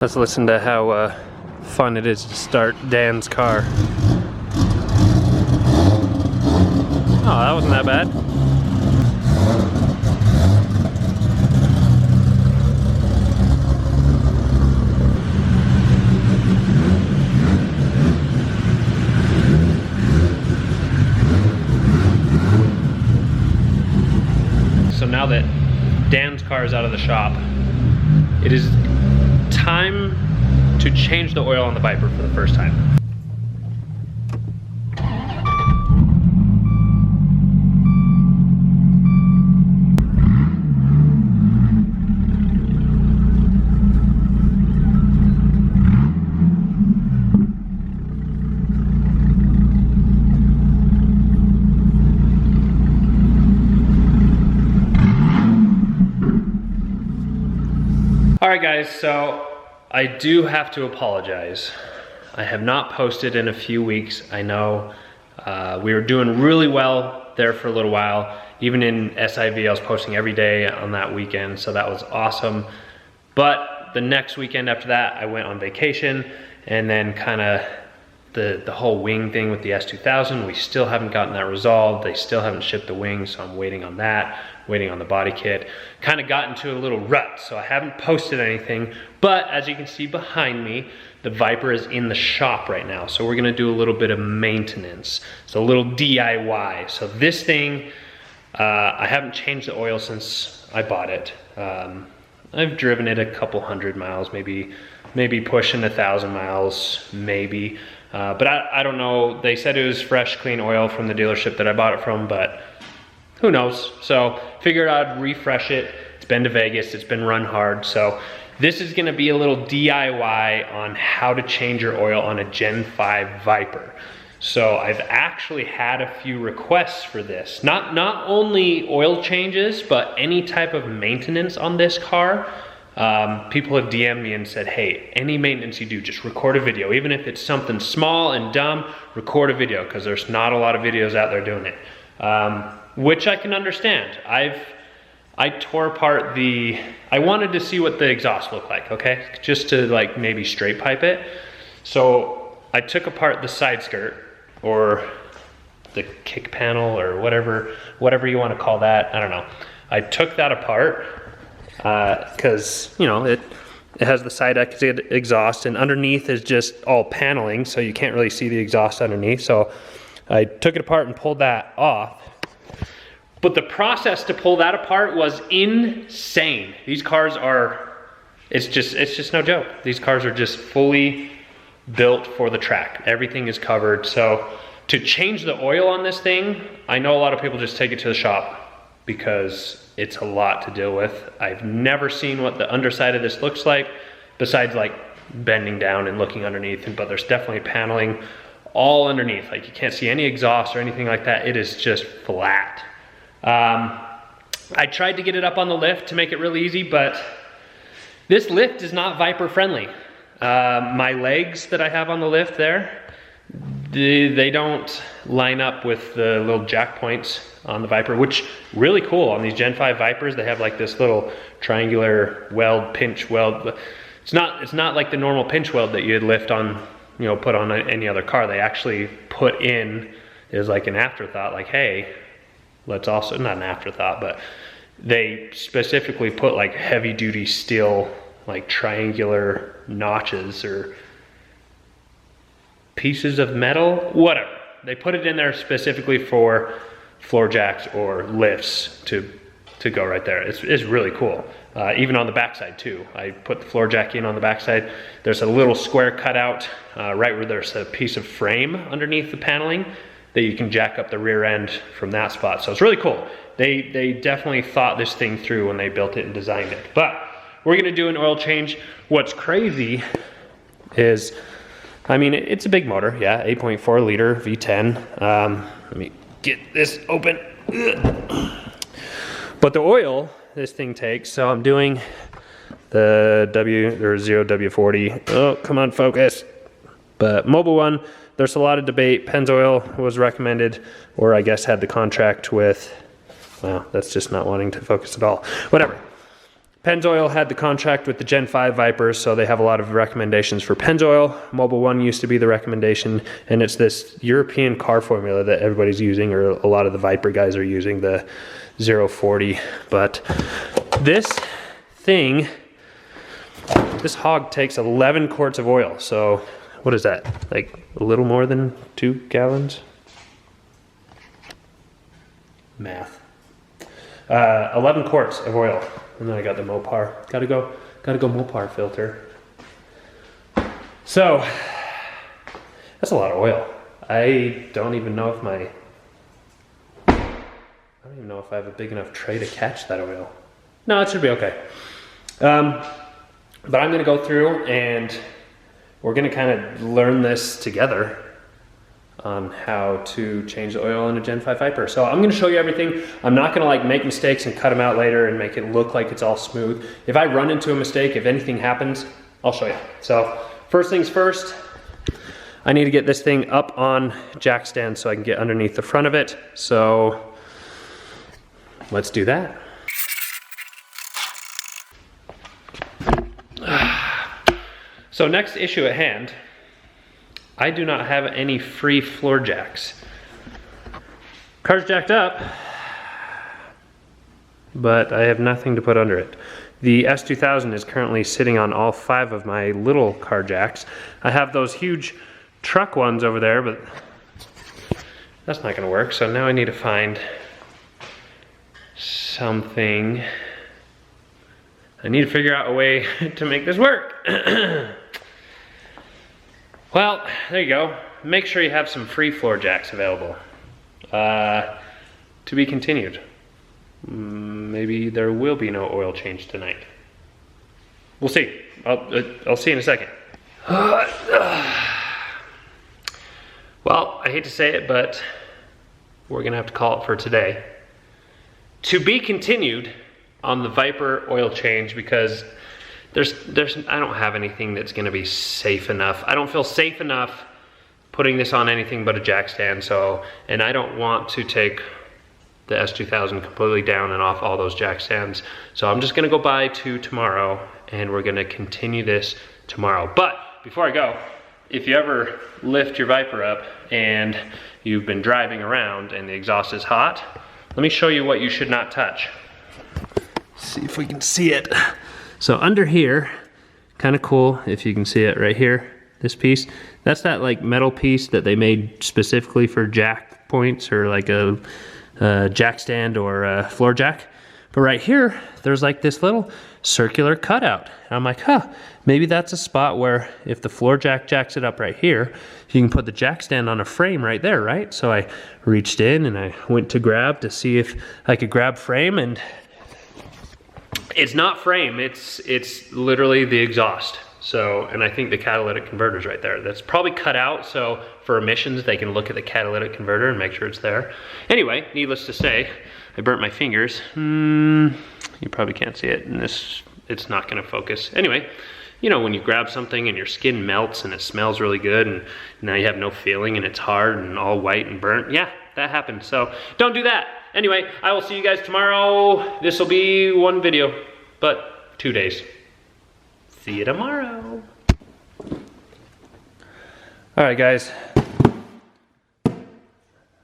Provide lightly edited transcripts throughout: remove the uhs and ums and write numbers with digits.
Let's listen to how fun it is to start Dan's car. Oh, that wasn't that bad. So now that Dan's car is out of the shop, it is time to change the oil on the Viper for the first time. Alright guys, so I do have to apologize. I have not posted in a few weeks. I know we were doing really well there for a little while. Even in SIV, I was posting every day on that weekend, so that was awesome. But the next weekend after that, I went on vacation, and then kind of the whole wing thing with the S2000, we still haven't gotten that resolved. They still haven't shipped the wing, so I'm waiting on that, waiting on the body kit. Kind of got into a little rut, so I haven't posted anything, but as you can see behind me, the Viper is in the shop right now, so we're gonna do a little bit of maintenance. So a little DIY. So this thing, I haven't changed the oil since I bought it. I've driven it a couple hundred miles, maybe pushing 1,000 miles, maybe. But I don't know. They said it was fresh, clean oil from the dealership that I bought it from, but who knows? So figured I'd refresh it. It's been to Vegas, it's been run hard. So this is gonna be a little DIY on how to change your oil on a Gen 5 Viper. So I've actually had a few requests for this. Not only oil changes, but any type of maintenance on this car. People have DM'd me and said, hey, any maintenance you do, just record a video. Even if it's something small and dumb, record a video, because there's not a lot of videos out there doing it. Which I can understand. I tore apart I wanted to see what the exhaust looked like, okay? Just to like maybe straight pipe it. So I took apart the side skirt, or the kick panel, or whatever you want to call that, I don't know. I took that apart, because you know it has the side exhaust, and underneath is just all paneling, so you can't really see the exhaust underneath. So I took it apart and pulled that off. But the process to pull that apart was insane. These cars are, it's just no joke. These cars are just fully built for the track. Everything is covered. So to change the oil on this thing, I know a lot of people just take it to the shop because it's a lot to deal with. I've never seen what the underside of this looks like, besides like bending down and looking underneath, but there's definitely paneling all underneath. Like you can't see any exhaust or anything like that. It is just flat. I tried to get it up on the lift to make it real easy, but this lift is not Viper friendly. My legs that I have on the lift there, they don't line up with the little jack points on the Viper, which really cool. On these Gen 5 Vipers, they have like this little triangular weld, pinch weld. It's not like the normal pinch weld that you'd lift on, you know, put on any other car. They actually put in, is like an afterthought, like, hey, let's also, not an afterthought, but they specifically put like heavy duty steel, like triangular notches or pieces of metal, whatever. They put it in there specifically for floor jacks or lifts to go right there. It's really cool. Even on the backside too. I put the floor jack in on the backside. There's a little square cutout right where there's a piece of frame underneath the paneling that you can jack up the rear end from that spot. So it's really cool. They definitely thought this thing through when they built it and designed it. But we're gonna do an oil change. What's crazy is, I mean, it's a big motor, yeah, 8.4 liter V10. Let me get this open. But the oil this thing takes, so I'm doing the 0W40. Oh, come on, focus. But Mobil 1, there's a lot of debate. Pennzoil was recommended, or I guess had the contract with, well, that's just not wanting to focus at all. Whatever. Pennzoil had the contract with the Gen 5 Vipers, so they have a lot of recommendations for Pennzoil. Mobil 1 used to be the recommendation, and it's this European car formula that everybody's using, or a lot of the Viper guys are using, the 040. But this thing, this hog takes 11 quarts of oil, so what is that? Like a little more than 2 gallons? Math. 11 quarts of oil. And then I got the Mopar. Gotta go Mopar filter. So, that's a lot of oil. I don't even know if I have a big enough tray to catch that oil. No, it should be okay. But I'm gonna go through and we're gonna kind of learn this together on how to change the oil in a Gen 5 Viper. So I'm gonna show you everything. I'm not gonna like make mistakes and cut them out later and make it look like it's all smooth. If I run into a mistake, if anything happens, I'll show you. So first things first, I need to get this thing up on jack stand so I can get underneath the front of it. So let's do that. So next issue at hand, I do not have any free floor jacks. Car's jacked up, but I have nothing to put under it. The S2000 is currently sitting on all 5 of my little car jacks. I have those huge truck ones over there, but that's not gonna work. So now I need to find something. I need to figure out a way to make this work. Well, there you go. Make sure you have some free floor jacks available. To be continued. Maybe there will be no oil change tonight. We'll see. I'll see in a second. Well, I hate to say it, but we're gonna have to call it for today. To be continued on the Viper oil change, because I don't have anything that's gonna be safe enough. I don't feel safe enough putting this on anything but a jack stand, and I don't want to take the S2000 completely down and off all those jack stands. So I'm just gonna go by to tomorrow and we're gonna continue this tomorrow. But before I go, if you ever lift your Viper up and you've been driving around and the exhaust is hot, let me show you what you should not touch. See if we can see it. So under here, kind of cool if you can see it right here, this piece. That's that like metal piece that they made specifically for jack points or like a jack stand or a floor jack. But right here, there's like this little circular cutout. And I'm like, huh, maybe that's a spot where if the floor jack jacks it up right here, you can put the jack stand on a frame right there, right? So I reached in and I went to grab to see if I could grab frame, and it's not frame, it's literally the exhaust. So, and I think the catalytic converter's right there. That's probably cut out, so for emissions, they can look at the catalytic converter and make sure it's there. Anyway, needless to say, I burnt my fingers. You probably can't see it, and it's not gonna focus. Anyway, you know when you grab something and your skin melts and it smells really good and now you have no feeling and it's hard and all white and burnt? Yeah, that happened, so don't do that. Anyway, I will see you guys tomorrow. This will be one video, but 2 days. See you tomorrow. All right, guys.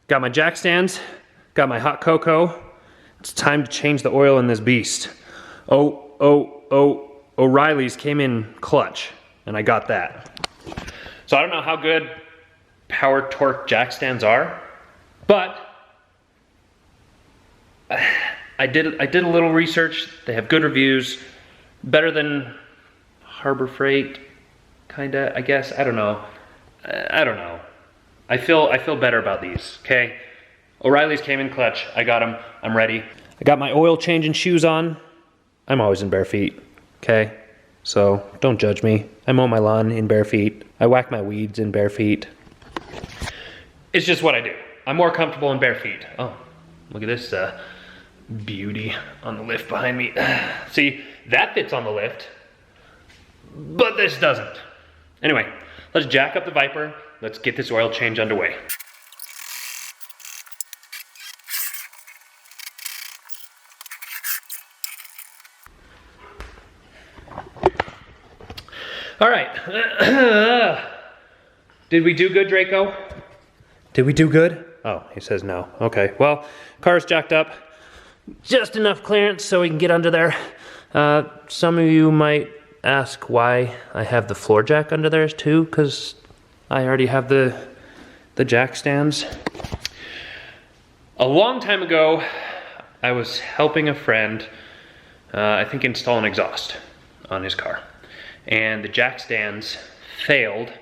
Got my jack stands, got my hot cocoa. It's time to change the oil in this beast. O'Reilly's came in clutch, and I got that. So I don't know how good power torque jack stands are, but I did a little research. They have good reviews, better than Harbor Freight, kinda, I guess. I don't know. I feel better about these, okay? O'Reilly's came in clutch. I got them. I'm ready. I got my oil changing shoes on. I'm always in bare feet, okay? So don't judge me. I mow my lawn in bare feet. I whack my weeds in bare feet. It's just what I do. I'm more comfortable in bare feet. Oh, look at this beauty on the lift behind me. See, that fits on the lift, but this doesn't. Anyway, let's jack up the Viper. Let's get this oil change underway. All right. Did we do good, Draco? Did we do good? Oh, he says no. Okay, well, car's jacked up. Just enough clearance so we can get under there. Some of you might ask why I have the floor jack under there too, because I already have the jack stands. A long time ago, I was helping a friend, I think, install an exhaust on his car. And the jack stands failed,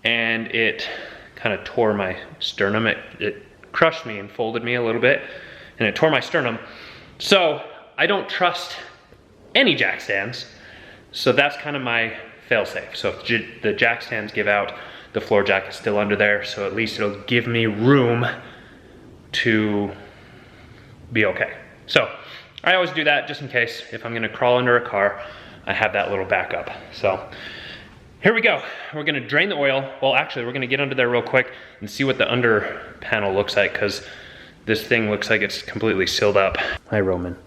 and it kind of tore my sternum. It crushed me and folded me a little bit, and it tore my sternum. So I don't trust any jack stands, so that's kind of my fail-safe. So if the jack stands give out, the floor jack is still under there, so at least it'll give me room to be okay. So I always do that just in case. If I'm gonna crawl under a car, I have that little backup. So here we go. We're gonna drain the oil. Well, actually, we're gonna get under there real quick and see what the under panel looks like, because this thing looks like it's completely sealed up. Hi, Roman.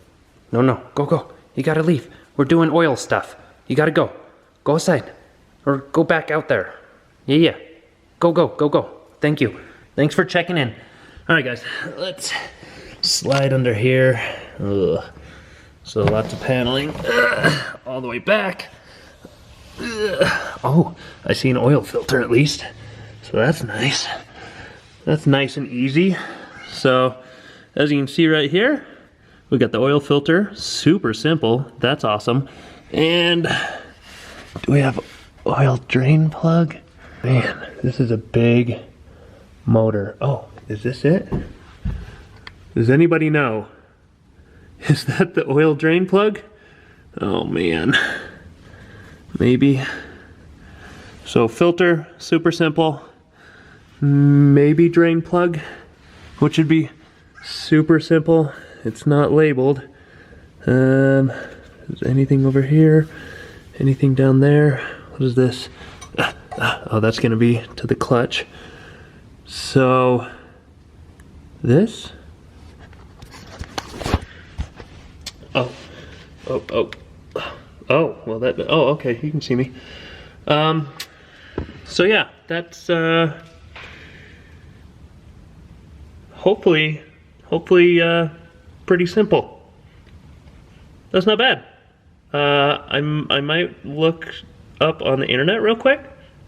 No, go. You gotta leave. We're doing oil stuff. You gotta go. Go aside. Or go back out there. Yeah. Go. Thank you. Thanks for checking in. All right, guys, let's slide under here. Ugh. So lots of paneling. All the way back. Oh, I see an oil filter at least. So that's nice. That's nice and easy. So as you can see right here, we got the oil filter, super simple. That's awesome. And do we have oil drain plug? Man, this is a big motor. Oh, is this it? Does anybody know? Is that the oil drain plug? Oh man, maybe. So filter, super simple. Maybe drain plug, which would be super simple. It's not labeled. Is anything over here? Anything down there? What is this? Oh, that's gonna be to the clutch. So, this? Oh, well that, oh, okay, you can see me. So yeah, that's, hopefully, pretty simple. That's not bad. I might look up on the internet real quick,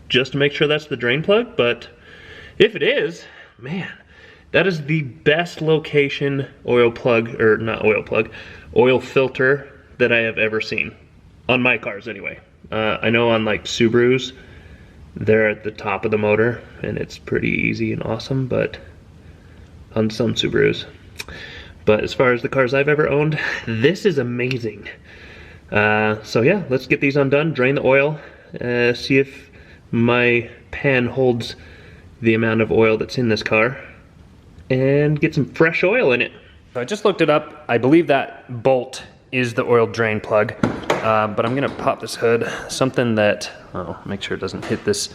just to make sure that's the drain plug, but if it is, man, that is the best location oil plug, or not oil plug, oil filter that I have ever seen. On my cars anyway. I know on like Subarus, they're at the top of the motor and it's pretty easy and awesome, but on some Subarus. But as far as the cars I've ever owned, this is amazing. So yeah, let's get these undone, drain the oil, see if my pan holds the amount of oil that's in this car, and get some fresh oil in it. So I just looked it up. I believe that bolt is the oil drain plug, but I'm gonna pop this hood. Something that, oh, make sure it doesn't hit this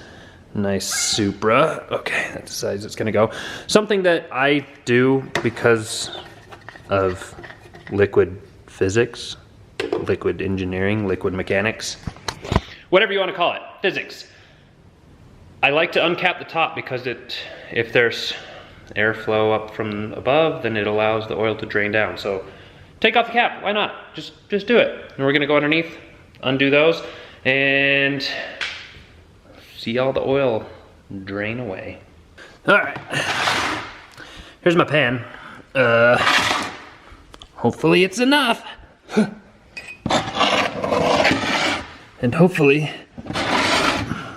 nice Supra. Okay, that's the size it's gonna go. Something that I do because of liquid physics, liquid engineering, liquid mechanics, whatever you want to call it, physics. I like to uncap the top because if there's airflow up from above, then it allows the oil to drain down. So take off the cap, why not? Just do it. And we're gonna go underneath, undo those, and see all the oil drain away. All right, here's my pan. Hopefully it's enough. And hopefully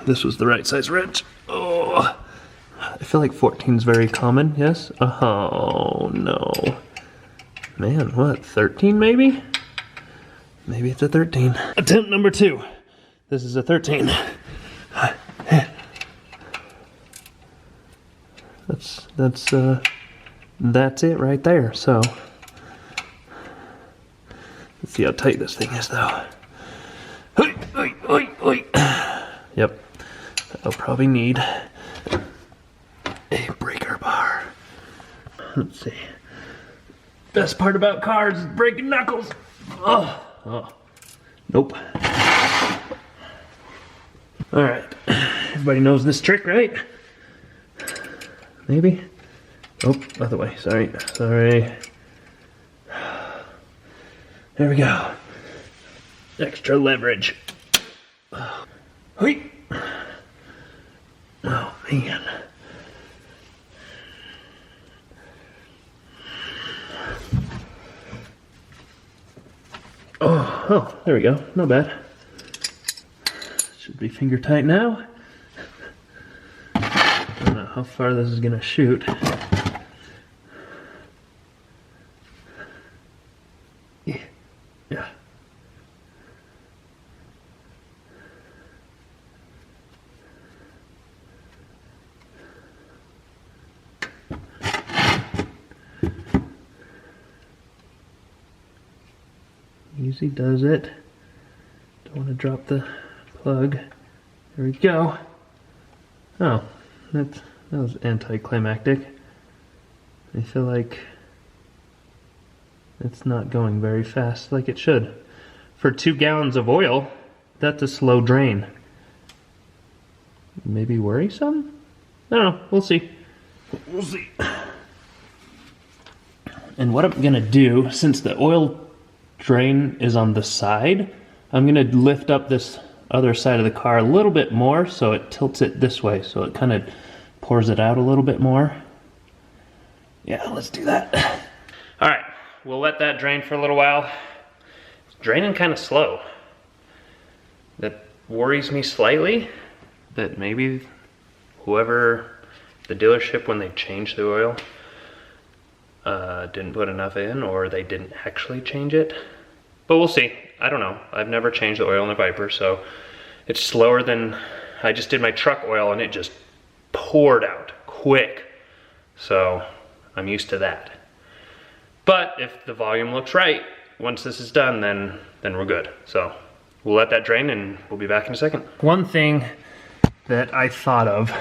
this was the right size wrench. Oh, I feel like 14 is very common, yes? Oh no. Man, what, 13 maybe? Maybe it's a 13. Attempt number 2. This is a 13. That's it right there, so. Let's see how tight this thing is though. Yep, I'll probably need a breaker bar. Let's see. Best part about cars is breaking knuckles. Oh. Nope. All right, everybody knows this trick, right? Maybe? Oh, other way, sorry. There we go. Extra leverage. Hoi. Oh, man. Oh, there we go. Not bad. Should be finger tight now. I don't know how far this is gonna shoot. Yeah. Easy does it. Don't want to drop the plug. There we go. Oh, that was anticlimactic. I feel like it's not going very fast like it should. For 2 gallons of oil, that's a slow drain. Maybe worrisome? I don't know, we'll see. We'll see. And what I'm gonna do, since the oil drain is on the side, I'm gonna lift up this other side of the car a little bit more so it tilts it this way, so it kind of pours it out a little bit more. Yeah, let's do that. All right, we'll let that drain for a little while. It's draining kind of slow. That worries me slightly, that maybe whoever, the dealership, when they changed the oil, didn't put enough in, or they didn't actually change it. But we'll see. I don't know. I've never changed the oil in a Viper, so it's slower than, I just did my truck oil and it just poured out quick. So I'm used to that. But if the volume looks right, once this is done, then we're good. So we'll let that drain and we'll be back in a second. One thing that I thought of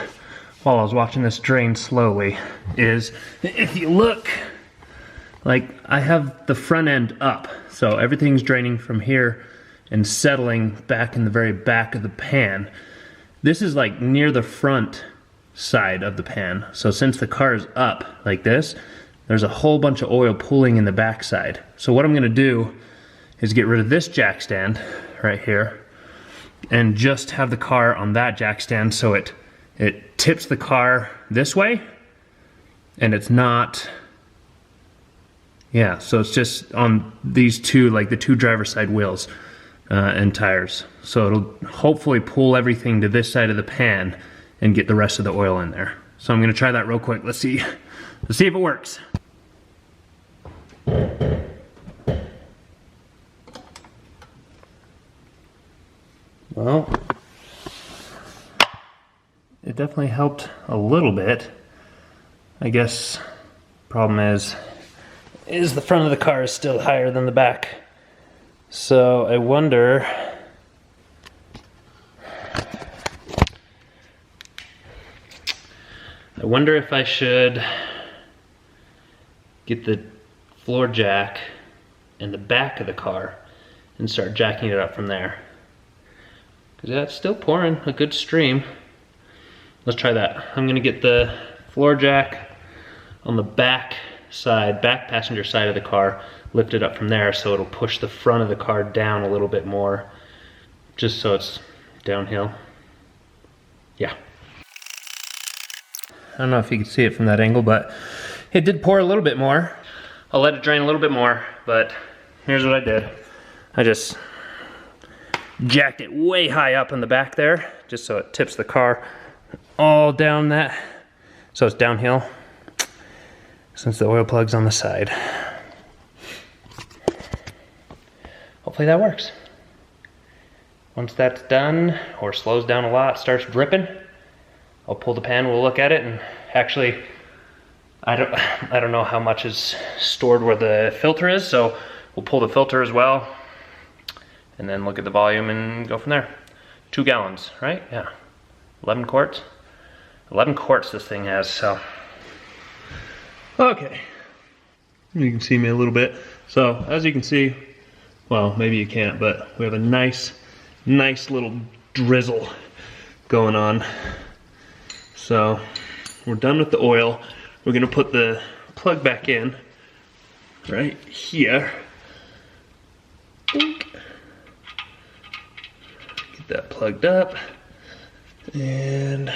while I was watching this drain slowly is, if you look, like I have the front end up, so everything's draining from here and settling back in the very back of the pan. This is like near the front side of the pan. So since the car is up like this, there's a whole bunch of oil pooling in the back side. So what I'm gonna do is get rid of this jack stand right here and just have the car on that jack stand, so it tips the car this way and it's not, yeah, so it's just on these two, like the 2 driver's side wheels and tires. So it'll hopefully pull everything to this side of the pan and get the rest of the oil in there. So I'm gonna try that real quick. Let's see if it works. Well, it definitely helped a little bit. I guess problem is the front of the car is still higher than the back. So I wonder if I should get the floor jack in the back of the car and start jacking it up from there. Because that's still pouring a good stream. Let's try that. I'm gonna get the floor jack on the back side, back passenger side of the car, lift it up from there so it'll push the front of the car down a little bit more, just so it's downhill. Yeah. I don't know if you can see it from that angle, but it did pour a little bit more. I'll let it drain a little bit more, but here's what I did. I just jacked it way high up in the back there, just so it tips the car all down that, so it's downhill, since the oil plug's on the side. Hopefully that works. Once that's done, or slows down a lot, starts dripping, I'll pull the pan, we'll look at it, and actually, I don't know how much is stored where the filter is, so we'll pull the filter as well, and then look at the volume and go from there. 2 gallons, right? Yeah. 11 quarts. 11 quarts this thing has, so. Okay. You can see me a little bit. So, as you can see, well, maybe you can't, but we have a nice little drizzle going on. So we're done with the oil. We're gonna put the plug back in right here. Get that plugged up and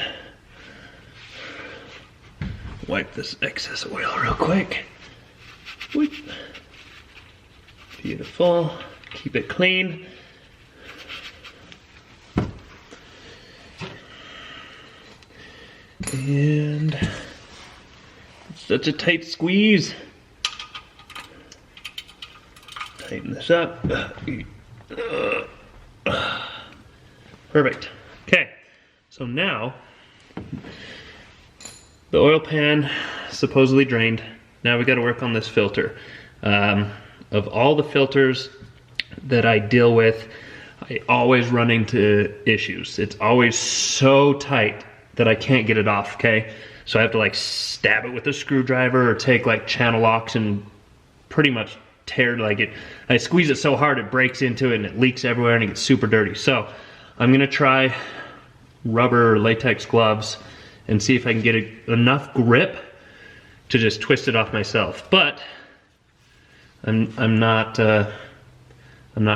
wipe this excess oil real quick. Whoop. Beautiful. Keep it clean. And such a tight squeeze. Tighten this up. Perfect. Okay, so now the oil pan supposedly drained. Now we got to work on this filter. Of all the filters that I deal with, I always run into issues. It's always so tight that I can't get it off, okay? So I have to like stab it with a screwdriver or take like channel locks and pretty much tear like it. I squeeze it so hard it breaks into it and it leaks everywhere and it gets super dirty. So I'm gonna try rubber or latex gloves and see if I can get enough grip to just twist it off myself. But I'm not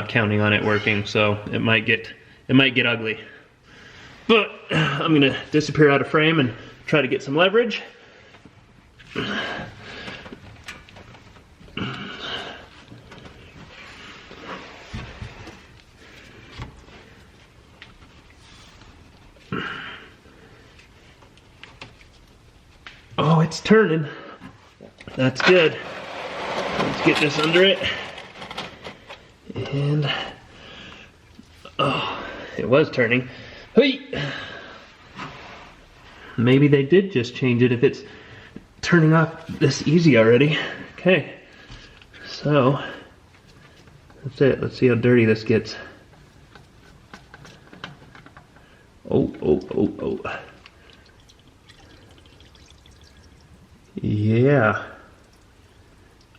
counting on it working, so it might get ugly. But I'm gonna disappear out of frame and try to get some leverage. Oh, it's turning. That's good. Let's get this under it. And, oh, it was turning. Hey! Maybe they did just change it if it's turning off this easy already. Okay, so that's it. Let's see how dirty this gets. Oh. Yeah.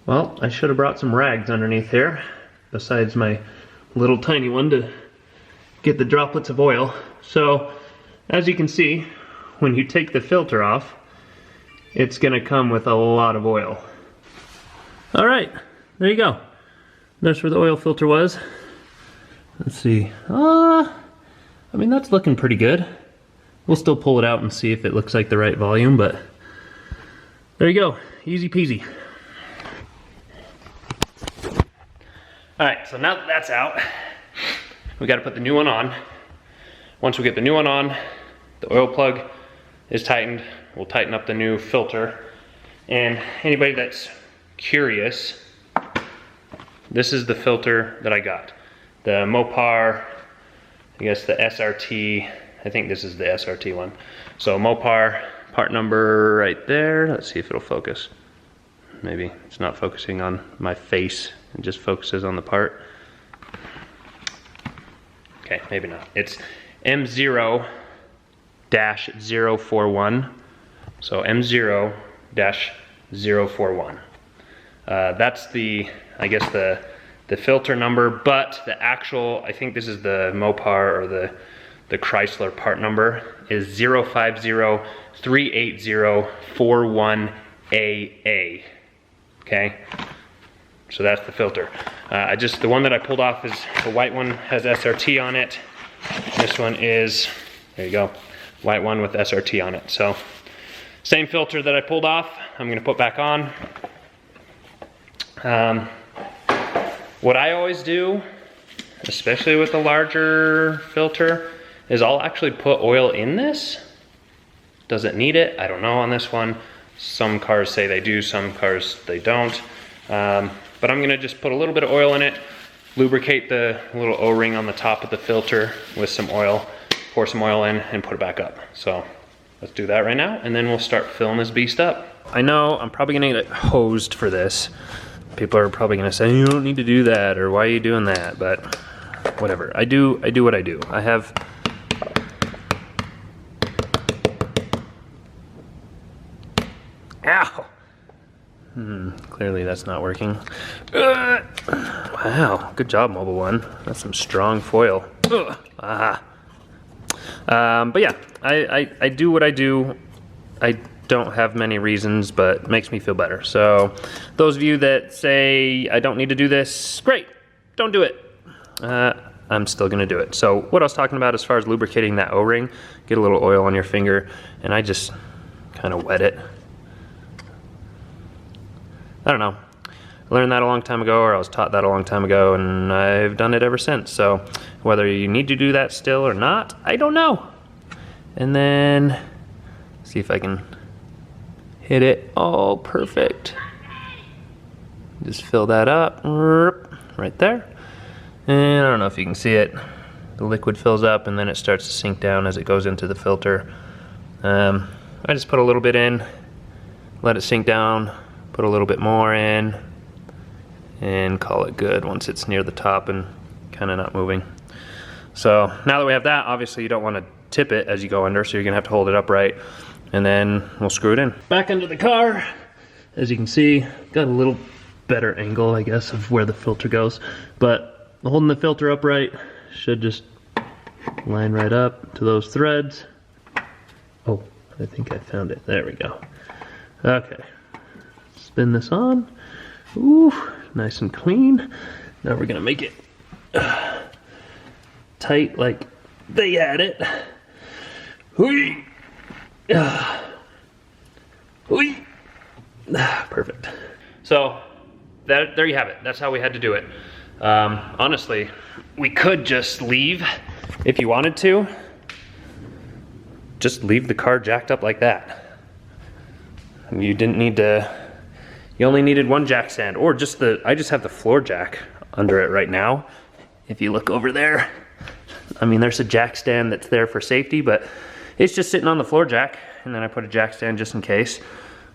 Well, I should have brought some rags underneath here, besides my little tiny one to get the droplets of oil. So, as you can see, when you take the filter off, it's gonna come with a lot of oil. All right, there you go. There's where the oil filter was. Let's see. I mean, that's looking pretty good. We'll still pull it out and see if it looks like the right volume, but there you go, easy peasy. All right, so now that that's out, we gotta put the new one on. Once we get the new one on, the oil plug is tightened, we'll tighten up the new filter. And anybody that's curious, this is the filter that I got. The Mopar, I guess the SRT, I think this is the SRT one. So Mopar, part number right there. Let's see if it'll focus. Maybe it's not focusing on my face, it just focuses on the part. Okay, maybe not. It's M0-041. So M0-041. That's the, I guess the filter number, but the actual, I think this is the Mopar or the Chrysler part number is 050-380-41AA. Okay, so that's the filter. The one that I pulled off is the white one, has SRT on it. This one is, there you go, white one with SRT on it. So same filter that I pulled off, I'm gonna put back on. What I always do, especially with a larger filter, is I'll actually put oil in this. Does it need it? I don't know on this one. Some cars say they do, some cars they don't. But I'm gonna just put a little bit of oil in it, lubricate the little O-ring on the top of the filter with some oil, pour some oil in and put it back up. So let's do that right now and then we'll start filling this beast up. I know I'm probably gonna get hosed for this. People are probably gonna say, you don't need to do that, or why are you doing that? But whatever, I do what I do. I have, ow! Clearly that's not working. Wow, good job, Mobil 1. That's some strong foil. But yeah, I do what I do. I don't have many reasons, but it makes me feel better. So those of you that say I don't need to do this, great, don't do it. I'm still gonna do it. So what I was talking about as far as lubricating that O-ring, get a little oil on your finger, and I just kind of wet it. I don't know. I learned that a long time ago, or I was taught that a long time ago, and I've done it ever since. So whether you need to do that still or not, I don't know. And then, see if I can hit it. Oh, perfect. Just fill that up, right there. And I don't know if you can see it. The liquid fills up and then it starts to sink down as it goes into the filter. I just put a little bit in, let it sink down, put a little bit more in, and call it good once it's near the top and kind of not moving. So now that we have that, obviously you don't want to tip it as you go under, so you're gonna have to hold it upright, and then we'll screw it in. Back into the car. As you can see, got a little better angle, I guess, of where the filter goes, but holding the filter upright should just line right up to those threads. Oh, I think I found it. There we go. Okay, spin this on. Ooh, nice and clean. Now we're gonna make it tight like they had it. Hui. Hui. Perfect. So there you have it. That's how we had to do it. Honestly, we could just leave if you wanted to. Just leave the car jacked up like that. You didn't need to. You only needed one jack stand, or just the. I just have the floor jack under it right now. If you look over there, I mean, there's a jack stand that's there for safety, but it's just sitting on the floor jack, and then I put a jack stand just in case.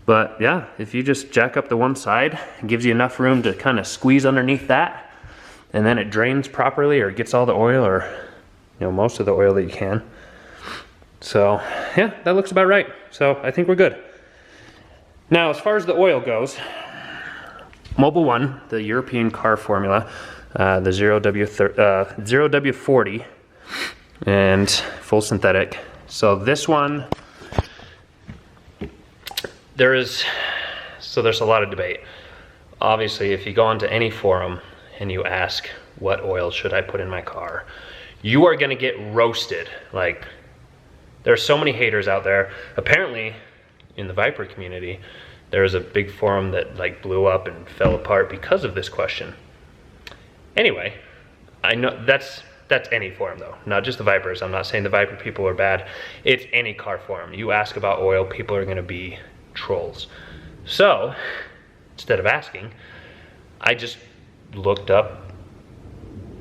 But yeah, if you just jack up the one side, it gives you enough room to kind of squeeze underneath that, and then it drains properly or gets all the oil, or you know, most of the oil that you can. So yeah, that looks about right. So I think we're good. Now, as far as the oil goes, Mobil 1, the European car formula, the 0W40, and full synthetic. So this one, there's a lot of debate. Obviously, if you go onto any forum and you ask, what oil should I put in my car, you are gonna get roasted. Like, there are so many haters out there. Apparently, in the Viper community, there was a big forum that like blew up and fell apart because of this question. Anyway, I know that's any forum though, not just the Vipers. I'm not saying the Viper people are bad. It's any car forum. You ask about oil, people are gonna be trolls. So, instead of asking, I just looked up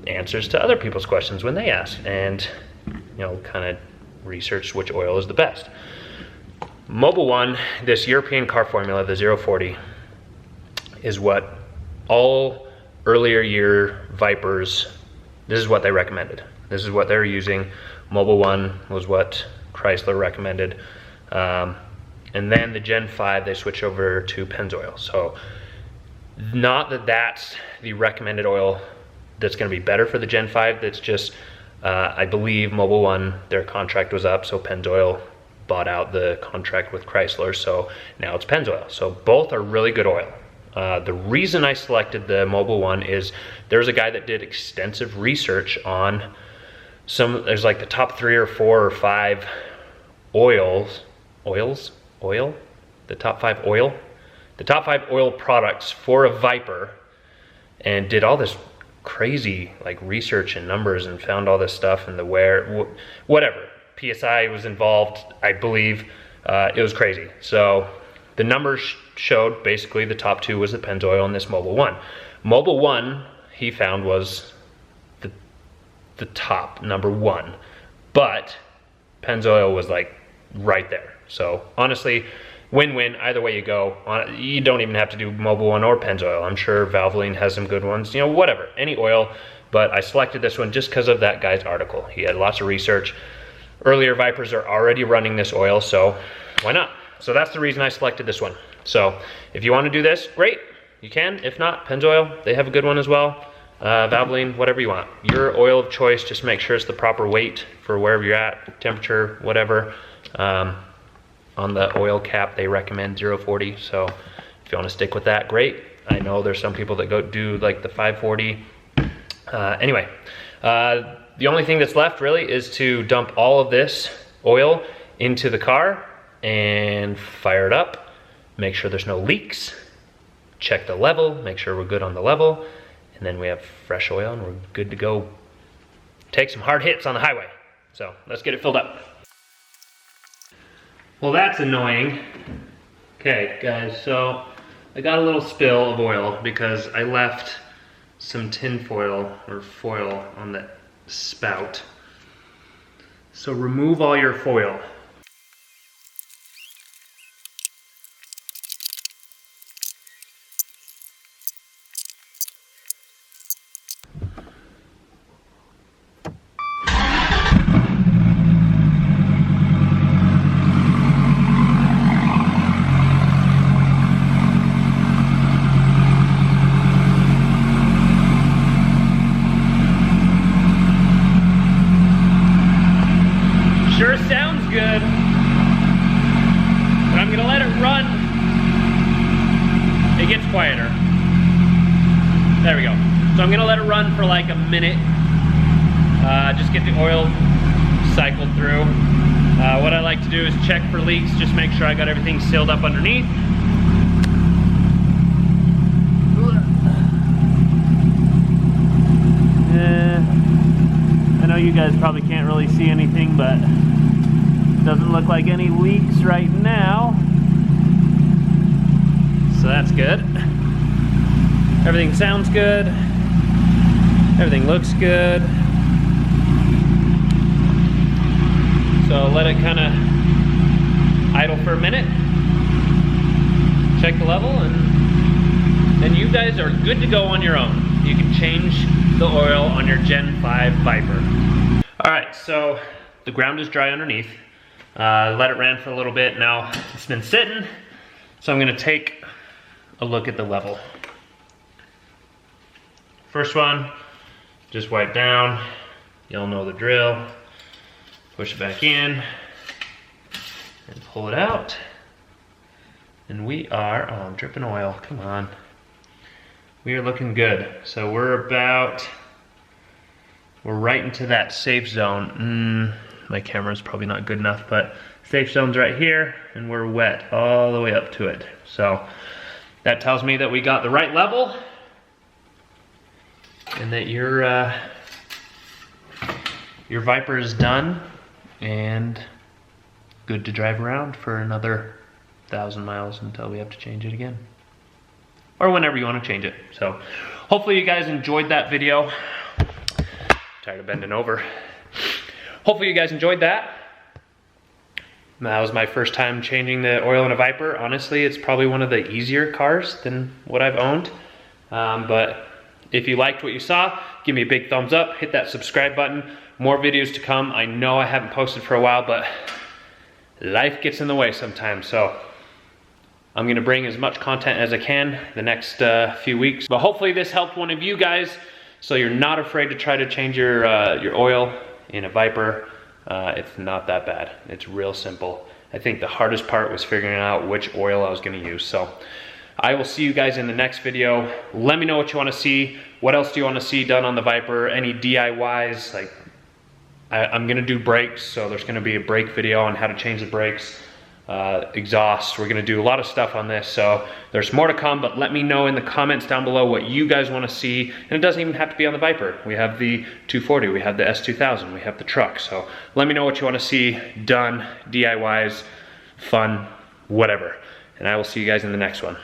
answers to other people's questions when they ask, and you know, kind of researched which oil is the best. Mobil 1, this European car formula, the 040, is what all earlier year Vipers, this is what they recommended. This is what they're using. Mobil 1 was what Chrysler recommended. And then the Gen 5, they switch over to Pennzoil. So not that that's the recommended oil that's gonna be better for the Gen 5, that's just, I believe Mobil 1, their contract was up, so Pennzoil bought out the contract with Chrysler, so now it's Pennzoil. So both are really good oil. The reason I selected the Mobil 1 is there's a guy that did extensive research on there's like the top 3 or 4 or 5 the top 5 oil products for a Viper, and did all this crazy like research and numbers and found all this stuff and the wear, whatever. PSI was involved, I believe. It was crazy. So the numbers showed basically the top 2 was the Pennzoil and this Mobil 1. Mobil 1, he found, was the top number 1, but Pennzoil was like right there. So honestly, win-win either way you go. You don't even have to do Mobil 1 or Pennzoil. I'm sure Valvoline has some good ones, you know, whatever, any oil. But I selected this one just because of that guy's article. He had lots of research. Earlier Vipers are already running this oil, so why not? So that's the reason I selected this one. So if you want to do this, great, you can. If not, Pennzoil, they have a good one as well. Valvoline, whatever you want. Your oil of choice, just make sure it's the proper weight for wherever you're at, temperature, whatever. On the oil cap, they recommend 040, so if you want to stick with that, great. I know there's some people that do like the 540. Anyway, the only thing that's left really is to dump all of this oil into the car and fire it up. Make sure there's no leaks. Check the level, make sure we're good on the level, and then we have fresh oil and we're good to go take some hard hits on the highway. So let's get it filled up. Well, that's annoying. Okay, guys, so I got a little spill of oil because I left some tin foil or foil on the spout. So remove all your foil. Sure sounds good, but I'm gonna let it run. It gets quieter. There we go. So I'm gonna let it run for like a minute. Just get the oil cycled through. What I like to do is check for leaks, just make sure I got everything sealed up underneath. I know you guys probably can't really see anything, but doesn't look like any leaks right now. So that's good. Everything sounds good. Everything looks good. So let it kind of idle for a minute. Check the level, and then you guys are good to go on your own. You can change the oil on your Gen 5 Viper. All right, so the ground is dry underneath. Let it ran for a little bit. Now it's been sitting, so I'm gonna take a look at the level. First one, just wipe down. Y'all know the drill. Push it back in and pull it out. And we are, oh, I'm dripping oil, come on. We are looking good. So we're right into that safe zone. My camera's probably not good enough, but safe zone's right here, and we're wet all the way up to it. So that tells me that we got the right level, and that your Viper is done and good to drive around for another 1,000 miles until we have to change it again. Or whenever you want to change it. So hopefully you guys enjoyed that video. Tired of bending over. Hopefully you guys enjoyed that. That was my first time changing the oil in a Viper. Honestly, it's probably one of the easier cars than what I've owned. But if you liked what you saw, give me a big thumbs up, hit that subscribe button. More videos to come. I know I haven't posted for a while, but life gets in the way sometimes. So I'm gonna bring as much content as I can the next few weeks. But hopefully this helped one of you guys, so you're not afraid to try to change your oil in a Viper. It's not that bad. It's real simple. I think the hardest part was figuring out which oil I was gonna use. So I will see you guys in the next video. Let me know what you wanna see. What else do you wanna see done on the Viper? Any DIYs? Like, I'm gonna do brakes, so there's gonna be a brake video on how to change the brakes. Exhaust, we're gonna do a lot of stuff on this, so there's more to come, but let me know in the comments down below what you guys wanna see, and it doesn't even have to be on the Viper. We have the 240, we have the S2000, we have the truck, so let me know what you wanna see done, DIYs, fun, whatever, and I will see you guys in the next one.